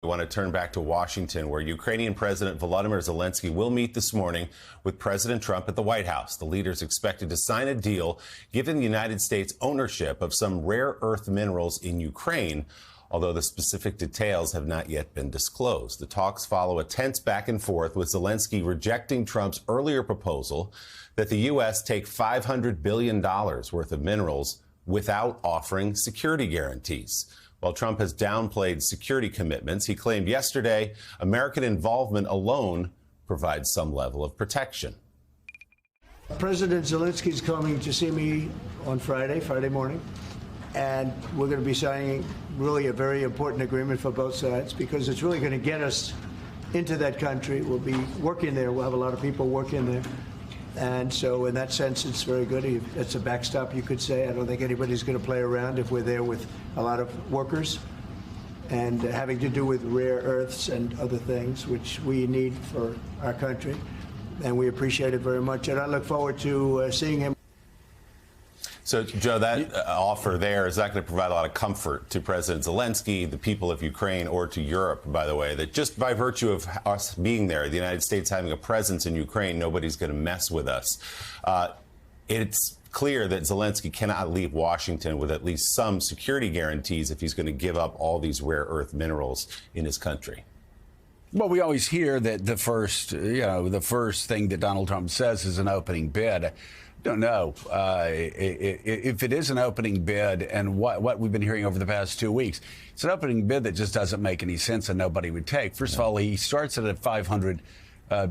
We want to turn back to Washington, where Ukrainian President Volodymyr Zelensky will meet this morning with President Trump at the White House. The leaders expected to sign a deal giving the United States ownership of some rare earth minerals in Ukraine, although the specific details have not yet been disclosed. The talks follow a tense back and forth, with Zelensky rejecting Trump's earlier proposal that the U.S. take $500 billion worth of minerals without offering security guarantees. While Trump has downplayed security commitments, he claimed yesterday American involvement alone provides some level of protection. President Zelensky is coming to see me on Friday morning, and we're going to be signing really a very important agreement for both sides, because it's really going to get us into that country. We'll be working there. We'll have a lot of people working there. And so in that sense, it's very good. It's a backstop, you could say. I don't think anybody's going to play around if we're there with a lot of workers and having to do with rare earths and other things, which we need for our country. And we appreciate it very much. And I look forward to seeing him. So, Joe, that offer there, is that going to provide a lot of comfort to President Zelensky, the people of Ukraine, or to Europe, by the way, that just by virtue of us being there, the United States having a presence in Ukraine, nobody's going to mess with us? It's clear that Zelensky cannot leave Washington with at least some security guarantees if he's going to give up all these rare earth minerals in his country. Well, we always hear that the first thing that Donald Trump says is an opening bid. Don't know if it is an opening bid, and what we've been hearing over the past 2 weeks. It's an opening bid that just doesn't make any sense and nobody would take. First of all, he starts at a $500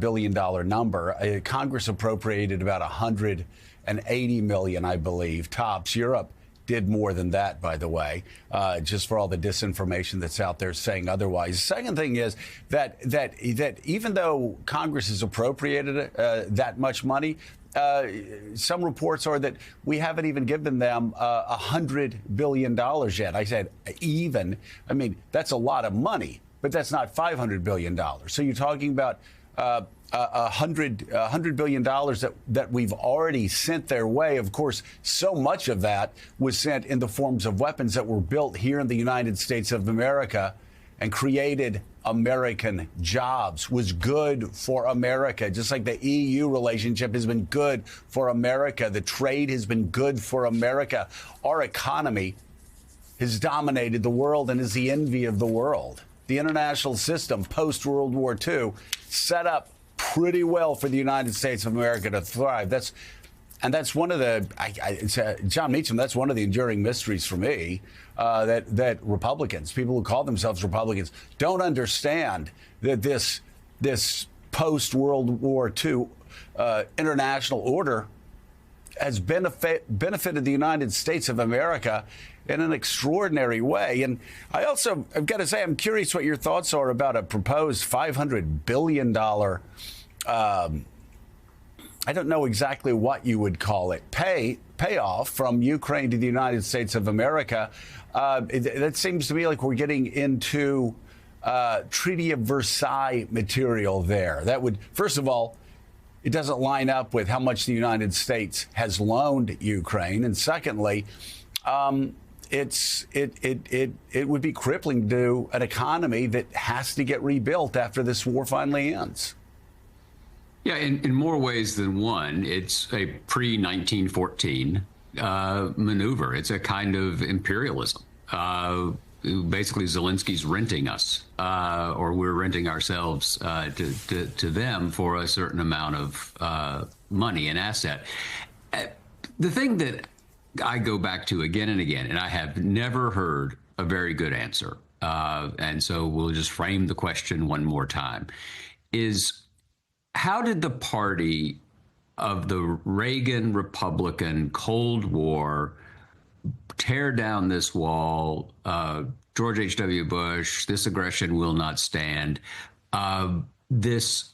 billion number. Congress appropriated about $180 million, I believe, tops. Europe did more than that, by the way, just for all the disinformation that's out there saying otherwise. The second thing is that even though Congress has appropriated that much money, some reports are that we haven't even given them $100 billion yet. I said even. I mean, that's a lot of money, but that's not $500 billion. So you're talking about $100 billion that we've already sent their way. Of course, so much of that was sent in the forms of weapons that were built here in the United States of America and created American jobs, was good for America, just like the EU relationship has been good for America. The trade has been good for America. Our economy has dominated the world and is the envy of the world. The international system post-World War II set up pretty well for the United States of America to thrive. That's one of the, John Meacham, that's one of the enduring mysteries for me, that Republicans, people who call themselves Republicans, don't understand that this post-World War II international order has benefited the United States of America in an extraordinary way. And I've got to say, I'm curious what your thoughts are about a proposed $500 billion, I don't know exactly what you would call it, payoff from Ukraine to the United States of America. That seems to me like we're getting into Treaty of Versailles material there. That would, first of all, it doesn't line up with how much the United States has loaned Ukraine. And secondly, it would be crippling to an economy that has to get rebuilt after this war finally ends. Yeah, in more ways than one. It's a pre-1914 maneuver. It's a kind of imperialism. Basically, Zelensky's renting us, or we're renting ourselves to them for a certain amount of money and asset. The thing that I go back to again and again, and I have never heard a very good answer, and so we'll just frame the question one more time, is how did the party of the Reagan Republican Cold War tear down this wall, George H.W. Bush, this aggression will not stand, this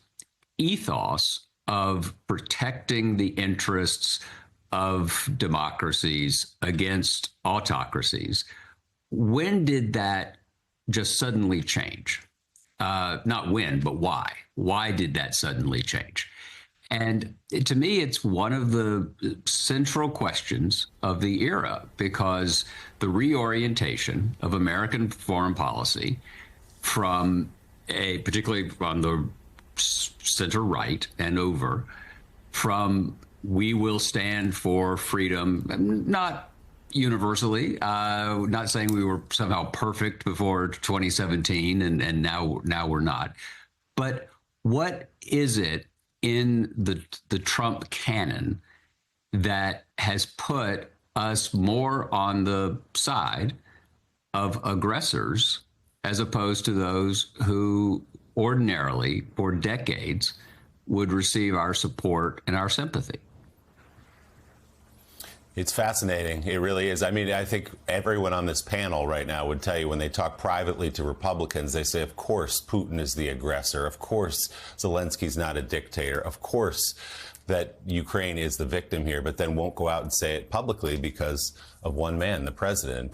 ethos of protecting the interests of democracies against autocracies? When did that just suddenly change? Not when, but why? Why did that suddenly change? And to me, it's one of the central questions of the era, because the reorientation of American foreign policy from particularly on the center right and over, from we will stand for freedom, not universally, not saying we were somehow perfect before 2017 and now we're not. But what is it in the Trump canon that has put us more on the side of aggressors as opposed to those who ordinarily, for decades, would receive our support and our sympathy? It's fascinating. It really is. I mean, I think everyone on this panel right now would tell you when they talk privately to Republicans, they say, of course, Putin is the aggressor. Of course, Zelensky's not a dictator. Of course, that Ukraine is the victim here, but then won't go out and say it publicly because of one man, the president.